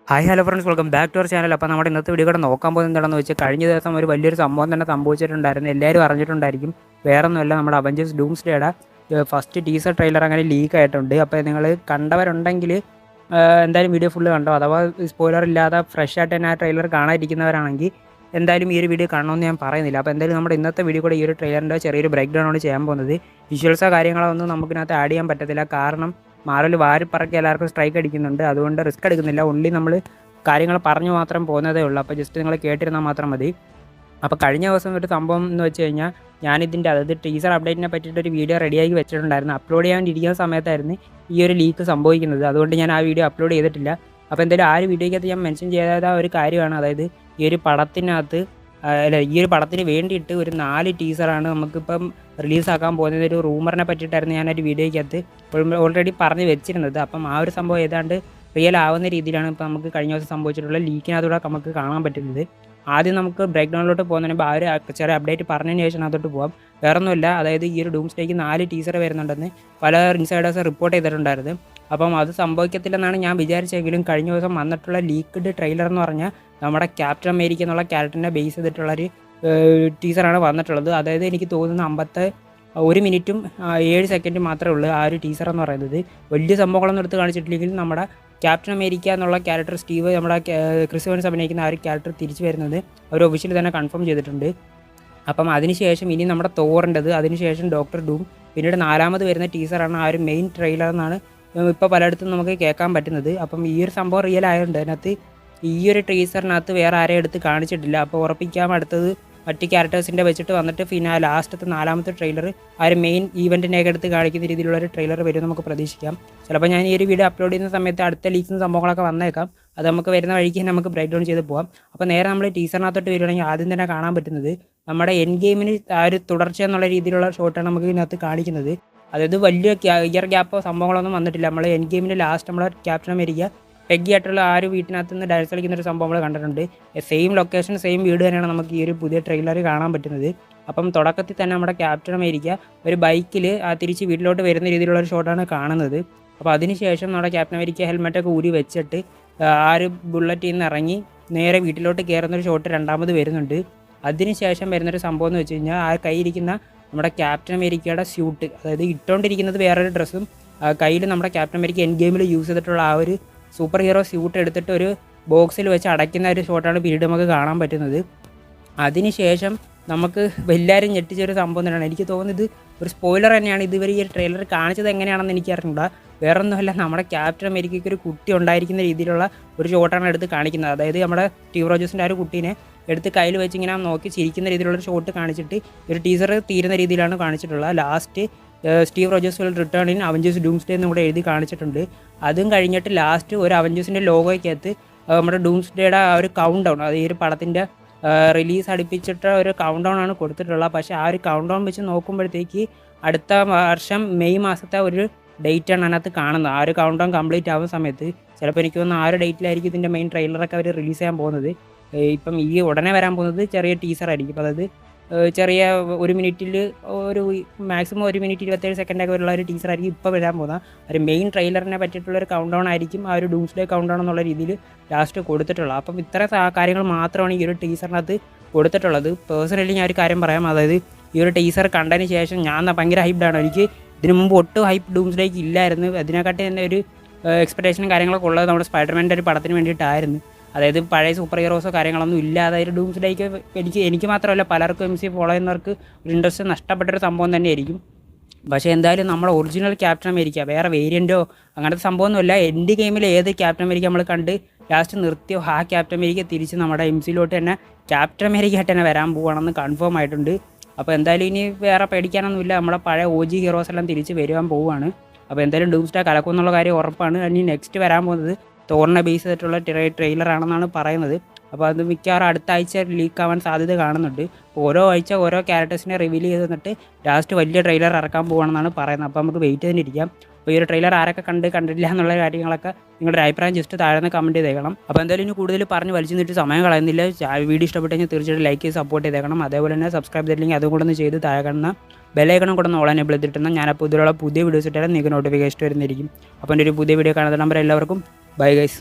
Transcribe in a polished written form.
Hi hello friends, welcome back to our channel. അപ്പോൾ നമ്മുടെ ഇന്നത്തെ വീഡിയോ കൂടെ നോക്കാൻ പോകുന്നത് എന്താണെന്ന് വെച്ചാൽ, കഴിഞ്ഞ ദിവസം ഒരു വലിയൊരു സംഭവം തന്നെ സംഭവിച്ചിട്ടുണ്ടായിരുന്നു. എല്ലാവരും അറിഞ്ഞിട്ടുണ്ടായിരിക്കും. വേറെ ഒന്നുമല്ല, നമ്മുടെ അവഞ്ചേഴ്സ് ഡൂംസ്ഡേയുടെ ഫസ്റ്റ് ടീസർ ട്രെയിലർ അങ്ങനെ ലീക്ക് ആയിട്ടുണ്ട്. അപ്പോൾ നിങ്ങൾ കണ്ടവരുണ്ടെങ്കിൽ എന്തായാലും വീഡിയോ ഫുള്ള് കണ്ടോ. അഥവാ സ്പോയിലർ ഇല്ലാതെ ഫ്രഷ് ആയിട്ട് തന്നെ ആ ട്രെയിലർ കാണാതിരിക്കുന്നവരാണെങ്കിൽ എന്തായാലും ഈ ഒരു വീഡിയോ കാണണമെന്ന് ഞാൻ പറയുന്നില്ല. അപ്പോൾ എന്തായാലും നമ്മുടെ ഇന്നത്തെ വീഡിയോ കൂടെ ഈ ഒരു ട്രെയിലറിൻ്റെ ചെറിയൊരു ബ്രേക്ക് ഡൗൺ ആണ് ചെയ്യാൻ പോകുന്നത്. വിഷ്വൽസോ കാര്യങ്ങളോ ഒന്നും നമുക്കിനകത്ത് ആഡ് ചെയ്യാൻ പറ്റത്തില്ല. കാരണം മാർവൽ വാരിപ്പറക്കി എല്ലാവർക്കും സ്ട്രൈക്ക് അടിക്കുന്നുണ്ട്. അതുകൊണ്ട് റിസ്ക് എടുക്കുന്നില്ല. ഓൺലി നമ്മൾ കാര്യങ്ങൾ പറഞ്ഞു മാത്രം പോകുന്നതേ ഉള്ളൂ. അപ്പോൾ ജസ്റ്റ് നിങ്ങൾ കേട്ടിരുന്നാൽ മാത്രം മതി. അപ്പോൾ കഴിഞ്ഞ ദിവസം ഒരു സംഭവം എന്ന് വെച്ച് കഴിഞ്ഞാൽ, ഞാനിതിൻ്റെ അതായത് ടീസർ അപ്ഡേറ്റിനെ പറ്റിയിട്ടൊരു വീഡിയോ റെഡിയാക്കി വെച്ചിട്ടുണ്ടായിരുന്നു. അപ്ലോഡ് ചെയ്യാൻ ഇരിക്കുന്ന സമയത്തായിരുന്നു ഈ ഒരു ലീക്ക് സംഭവിക്കുന്നത്. അതുകൊണ്ട് ഞാൻ ആ വീഡിയോ അപ്ലോഡ് ചെയ്തിട്ടില്ല. അപ്പോൾ എന്തായാലും ആ ഒരു വീഡിയോയ്ക്കകത്ത് ഞാൻ മെൻഷൻ ചെയ്ത ഒരു കാര്യമാണ്, അതായത് ഈ ഒരു പടത്തിനകത്ത് ഈ ഒരു പടത്തിന് വേണ്ടിയിട്ട് ഒരു 4 ടീസറാണ് നമുക്കിപ്പം റിലീസാക്കാൻ പോകുന്നത്. ഒരു റൂമറിനെ പറ്റിയിട്ടായിരുന്നു ഞാനൊരു വീഡിയോയ്ക്കകത്ത് ഓൾറെഡി പറഞ്ഞ് വെച്ചിരുന്നത്. അപ്പം ആ ഒരു സംഭവം ഏതാണ്ട് റിയൽ ആവുന്ന രീതിയിലാണ് ഇപ്പോൾ നമുക്ക് കഴിഞ്ഞ ദിവസം സംഭവിച്ചിട്ടുള്ള ലീക്കിനകത്തൂടെ നമുക്ക് കാണാൻ പറ്റുന്നത്. ആദ്യം നമുക്ക് ബ്രേക്ക് ഡൗണിലോട്ട് പോകുന്നതിന് മുമ്പ് ആ ഒരു ചെറിയ അപ്ഡേറ്റ് പറഞ്ഞതിന് ശേഷം അതോട്ട് പോകാം. വേറൊന്നുമില്ല, അതായത് ഈ ഒരു ഡൂംസ്ഡേക്ക് 4 ടീസർ വരുന്നുണ്ടെന്ന് പല ഇൻസൈഡേഴ്സ് റിപ്പോർട്ട് ചെയ്തിട്ടുണ്ടായിരുന്നു. അപ്പം അത് സംഭവിക്കത്തില്ലെന്നാണ് ഞാൻ വിചാരിച്ചെങ്കിലും കഴിഞ്ഞ ദിവസം വന്നിട്ടുള്ള ലീക്ക്ഡ് ട്രെയിലർ എന്ന് പറഞ്ഞാൽ നമ്മുടെ ക്യാപ്റ്റൻ അമേരിക്ക എന്നുള്ള ക്യാരക്ടറിനെ ബേസ് ചെയ്തിട്ടുള്ളൊരു ടീസറാണ് വന്നിട്ടുള്ളത്. അതായത് എനിക്ക് തോന്നുന്നു 1 മിനിറ്റും 7 സെക്കൻഡും മാത്രമേ ഉള്ളൂ ആ ഒരു ടീസർ എന്ന് പറയുന്നത്. വലിയ സംഭവങ്ങളൊന്നും എടുത്ത് കാണിച്ചിട്ടില്ലെങ്കിലും നമ്മുടെ ക്യാപ്റ്റൻ അമേരിക്ക എന്നുള്ള ക്യാരക്ടർ സ്റ്റീവ്, നമ്മുടെ ക്രിസ് എവൻസ് അഭിനയിക്കുന്ന ആ ഒരു ക്യാരക്ടർ തിരിച്ചു വരുന്നത് അവർ ഒഫീഷ്യലി തന്നെ കൺഫേം ചെയ്തിട്ടുണ്ട്. അപ്പം അതിനുശേഷം ഇനി നമ്മുടെ തോറിൻ്റെത്, അതിനുശേഷം ഡോക്ടർ ഡൂം, പിന്നീട് 4ാമത് വരുന്ന ടീസറാണ് ആ ഒരു മെയിൻ ട്രെയിലർ എന്നാണ് ഇപ്പോൾ പലയിടത്തും നമുക്ക് കേൾക്കാൻ പറ്റുന്നത്. അപ്പം ഈ ഒരു സംഭവം റിയൽ ആയതുകൊണ്ട് അതിനകത്ത് ഈ ഒരു ടീസറിനകത്ത് വേറെ ആരെയും എടുത്ത് കാണിച്ചിട്ടില്ല. അപ്പോൾ ഉറപ്പിക്കാം അടുത്തത് മറ്റ് ക്യാരക്ടേഴ്സിൻ്റെ വെച്ചിട്ട് വന്നിട്ട് ലാസ്റ്റത്തെ 4ാമത്തെ ട്രെയിലർ ആ ഒരു മെയിൻ ഈവൻറ്റിനെയൊക്കെ എടുത്ത് കാണിക്കുന്ന രീതിയിലുള്ളൊരു ട്രെയിലർ വരും നമുക്ക് പ്രതീക്ഷിക്കാം. ചിലപ്പോൾ ഞാൻ ഈ ഒരു വീഡിയോ അപ്ലോഡ് ചെയ്യുന്ന സമയത്ത് അടുത്ത ലീക്സും സംഭവങ്ങളൊക്കെ വന്നേക്കാം. അത് നമുക്ക് വരുന്ന വഴിക്ക് തന്നെ നമുക്ക് ബ്രേക്ക് ഡൗൺ ചെയ്ത് പോകാം. അപ്പോൾ നേരെ നമ്മൾ ടീസറിനകത്തോട്ട് വരികയാണെങ്കിൽ ആദ്യം തന്നെ കാണാൻ പറ്റുന്നത് നമ്മുടെ എൻഡ് ഗെയിമിന് ആ ഒരു തുടർച്ച എന്നുള്ള രീതിയിലുള്ള ഷോട്ടാണ് നമുക്ക് ഇതിനകത്ത് കാണിക്കുന്നത്. അതായത് വലിയ ഇയർ ഗ്യാപ്പോ സംഭവങ്ങളൊന്നും വന്നിട്ടില്ല. നമ്മൾ എൻഡ് ഗെയിമിന് ലാസ്റ്റ് നമ്മളെ ക്യാപ്റ്റൻ അമേരിക്ക പെഗ്ഗി ആയിട്ടുള്ള ആ ഒരു വീട്ടിനകത്ത് നിന്ന് ഡാൻസ് കളിക്കുന്ന ഒരു സംഭവം നമ്മൾ കണ്ടിട്ടുണ്ട്. സെയിം ലൊക്കേഷൻ സെയിം വീട് തന്നെയാണ് നമുക്ക് ഈ ഒരു പുതിയ ട്രെയിലർ കാണാൻ പറ്റുന്നത്. അപ്പം തുടക്കത്തിൽ തന്നെ നമ്മുടെ ക്യാപ്റ്റൻ അമേരിക്ക ഒരു ബൈക്കിൽ തിരിച്ച് വീട്ടിലോട്ട് വരുന്ന രീതിയിലുള്ള ഒരു ഷോട്ടാണ് കാണുന്നത്. അപ്പോൾ അതിനുശേഷം നമ്മുടെ ക്യാപ്റ്റൻ അമേരിക്ക ഹെൽമെറ്റൊക്കെ ഊരി വെച്ചിട്ട് ആ ഒരു ബുള്ളറ്റിൽ നിന്ന് ഇറങ്ങി നേരെ വീട്ടിലോട്ട് കയറുന്നൊരു ഷോട്ട് 2ാമത് വരുന്നുണ്ട്. അതിനുശേഷം വരുന്നൊരു സംഭവം എന്ന് വെച്ച് കഴിഞ്ഞാൽ, ആ കയ്യിരിക്കുന്ന നമ്മുടെ ക്യാപ്റ്റൻ അമേരിക്കയുടെ സ്യൂട്ട്, അതായത് ഇട്ടുകൊണ്ടിരിക്കുന്നത് വേറൊരു ഡ്രസ്സും കയ്യിൽ നമ്മുടെ ക്യാപ്റ്റൻ അമേരിക്ക എൻഡ് ഗെയിമിൽ യൂസ് ചെയ്തിട്ടുള്ള ആ ഒരു സൂപ്പർ ഹീറോ സ്യൂട്ട് എടുത്തിട്ട് ഒരു ബോക്സിൽ വെച്ച് അടയ്ക്കുന്ന ഒരു ഷോട്ടാണ് പിന്നീട് നമുക്ക് കാണാൻ പറ്റുന്നത്. അതിനുശേഷം നമുക്ക് എല്ലാവരും ഞെട്ടിച്ചൊരു സംഭവം തന്നെയാണ്. എനിക്ക് തോന്നുന്നത് ഒരു സ്പോയിലർ തന്നെയാണ്. ഇതുവരെ ഈ ട്രെയിലർ കാണിച്ചത് എങ്ങനെയാണെന്ന് എനിക്ക് അറിഞ്ഞൂടാ. വേറൊന്നുമല്ല, നമ്മുടെ ക്യാപ്റ്റൻ അമേരിക്കയ്ക്ക് ഒരു കുട്ടി ഉണ്ടായിരിക്കുന്ന രീതിയിലുള്ള ഒരു ഷോട്ടാണ് എടുത്ത് കാണിക്കുന്നത്. അതായത് നമ്മുടെ സ്റ്റീവ് റോജേഴ്സിൻ്റെ ആ ഒരു കുട്ടീനെ എടുത്ത് കയ്യിൽ വെച്ച് ഇങ്ങനെ നോക്കി ചിരിക്കുന്ന രീതിയിലുള്ളൊരു ഷോട്ട് കാണിച്ചിട്ട് ഒരു ടീസർ തീരുന്ന രീതിയിലാണ് കാണിച്ചിട്ടുള്ളത്. Last Steve Rogers will return in Avengers Doomsday എന്നും കൂടെ എഴുതി കാണിച്ചിട്ടുണ്ട്. അതും കഴിഞ്ഞിട്ട് ലാസ്റ്റ് ഒരു അവഞ്ചേഴ്സിൻ്റെ ലോഗോയ്ക്കകത്ത് നമ്മുടെ ഡൂംസ്ഡേയുടെ ആ ഒരു കൗണ്ട് ഡൗൺ, അത് ഈ ഒരു പടത്തിൻ്റെ റിലീസ് അടുപ്പിച്ചിട്ട് ഒരു കൗണ്ട് ഡൗൺ ആണ് കൊടുത്തിട്ടുള്ളത്. പക്ഷേ ആ ഒരു കൗണ്ട് ഡൗൺ വെച്ച് നോക്കുമ്പോഴത്തേക്ക് അടുത്ത വർഷം മെയ് മാസത്തെ ഒരു ഡേറ്റാണ് അതിനകത്ത് കാണുന്നത്. ആ ഒരു കൗണ്ട് ഡൗൺ കംപ്ലീറ്റ് ആവുന്ന സമയത്ത് ചിലപ്പോൾ എനിക്ക് തോന്നുന്നു ആ ഒരു ഡേറ്റിലായിരിക്കും ഇതിൻ്റെ മെയിൻ ട്രെയിലറൊക്കെ അവർ റിലീസ് ചെയ്യാൻ പോകുന്നത്. ഇപ്പം ഈ ഉടനെ വരാൻ പോകുന്നത് ചെറിയ ടീസറായിരിക്കും. അതായത് ചെറിയ 1 മിനിറ്റിൽ ഒരു മാക്സിമം 1 മിനിറ്റ് 27 സെക്കൻഡൊക്കെ ഉള്ള ഒരു ടീസറായിരിക്കും ഇപ്പോൾ വരാൻ പോകുന്നത്. ഒരു മെയിൻ ട്രെയിലറിനെ പറ്റിയിട്ടുള്ളൊരു കൗണ്ട് ഡൗൺ ആയിരിക്കും ആ ഒരു ഡൂംസ്ഡേ കൗണ്ട് ഡൗൺ എന്നുള്ള രീതിയിൽ ലാസ്റ്റ് കൊടുത്തിട്ടുള്ളത്. അപ്പം ഇത്ര കാര്യങ്ങൾ മാത്രമാണ് ഈ ഒരു ടീസറിനകത്ത് കൊടുത്തിട്ടുള്ളത്. പേഴ്സണലി ഞാൻ ഒരു കാര്യം പറയാം, അതായത് ഈ ഒരു ടീസർ കണ്ടതിന് ശേഷം ഞാൻ ഭയങ്കര ഹൈപ്ഡാണ്. എനിക്ക് ഇതിനു മുമ്പ് ഒട്ടും ഹൈപ്പ് ഡൂംസ്ഡേക്ക് ഇല്ലായിരുന്നു. അതിനെക്കാട്ടി തന്നെ ഒരു എക്സ്പെക്ടേഷനും കാര്യങ്ങളൊക്കെ ഉള്ളത് നമ്മുടെ സ്പൈഡർമാൻ്റെ ഒരു പടത്തിന് വേണ്ടിയിട്ടായിരുന്നു. അതായത് പഴയ സൂപ്പർ ഹീറോസോ കാര്യങ്ങളൊന്നും ഇല്ല. അതായത് ഡൂംസ്ഡേക്ക് എനിക്ക് മാത്രമല്ല പലർക്കും MC ഫോളോ ചെയ്യുന്നവർക്ക് ഒരു ഇൻട്രസ്റ്റ് നഷ്ടപ്പെട്ടൊരു സംഭവം തന്നെയായിരിക്കും. പക്ഷേ എന്തായാലും നമ്മുടെ ഒറിജിനൽ ക്യാപ്റ്റൻ അമേരിക്ക വേറെ വേരിയൻറ്റോ അങ്ങനത്തെ സംഭവമൊന്നുമില്ല. എൻഡ് ഗെയിമിൽ ഏത് ക്യാപ്റ്റൻ അമേരിക്ക നമ്മൾ കണ്ട് ലാസ്റ്റ് നിർത്തിയോ ആ ക്യാപ്റ്റൻ അമേരിക്ക തിരിച്ച് നമ്മുടെ MCയിലോട്ട് തന്നെ ക്യാപ്റ്റൻ അമേരിക്ക ആയിട്ട് തന്നെ വരാൻ പോവുകയാണെന്ന് കൺഫേം ആയിട്ടുണ്ട്. അപ്പോൾ എന്തായാലും ഇനി വേറെ പേടിക്കാനൊന്നുമില്ല. നമ്മുടെ പഴയ OG ഹീറോസ് എല്ലാം തിരിച്ച് വരുവാൻ പോവുകയാണ്. അപ്പോൾ എന്തായാലും ഡൂംസ്ഡേ കലക്കും എന്നുള്ള കാര്യം ഉറപ്പാണ്. ഇനി നെക്സ്റ്റ് വരാൻ പോകുന്നത് തോറിനെ ബേസ് ചെയ്തിട്ടുള്ള ട്രെയിലറാണെന്നാണ് പറയുന്നത്. അപ്പോൾ അത് മിക്കവാറും അടുത്ത ആഴ്ച ലീക്ക് ആവാൻ സാധ്യത കാണുന്നുണ്ട്. ഓരോ ആഴ്ച ഓരോ ക്യാരക്ടേഴ്സിനെ റിവീൽ ചെയ്ത് തന്നിട്ട് ലാസ്റ്റ് വലിയ ട്രെയിലർ ഇറക്കാൻ പോകുകയാണെന്നാണ് പറയുന്നത്. അപ്പോൾ നമുക്ക് വെയിറ്റ് ചെയ്തിരിക്കാം. അപ്പോൾ ഈ ഒരു ട്രെയിലർ ആരൊക്കെ കണ്ടില്ല എന്നുള്ള കാര്യങ്ങളൊക്കെ നിങ്ങളുടെ അഭിപ്രായം ജസ്റ്റ് താഴെ കമൻറ്റ് ചെയ്തേക്കണം. അപ്പോൾ എന്തായാലും ഇനി കൂടുതൽ പറഞ്ഞ് വലിച്ചു നിന്നിട്ട് സമയം കളയുന്നില്ല. വീഡിയോ ഇഷ്ടപ്പെട്ടെങ്കിൽ തീർച്ചയായിട്ടും ലൈക്ക് ചെയ്ത് സപ്പോർട്ട് ചെയ്തേക്കണം. അതേപോലെ തന്നെ സബ്സ്ക്രൈബ് ചെയ്തില്ലെങ്കിൽ അതും കൂടെ ഒന്ന് ചെയ്ത് താഴെ കാണുന്ന ബെല്ലൈക്കണം കൂടെ ഒന്ന് ഓൾ എനേബിൾ ചെയ്തിട്ടുണ്ടെന്ന് ഞാനപ്പോൾ ഇതിലുള്ള പുതിയ വീഡിയോസ് ഇട്ടാലും നിങ്ങൾക്ക് നോട്ടിഫിക്കേഷൻ വരുന്നതായിരിക്കും. അപ്പോൾ എൻ്റെ ഒരു പുതിയ വീഡിയോ കാണുന്ന നമ്പർ എല്ലാവർക്കും ബൈ ഗൈസ്.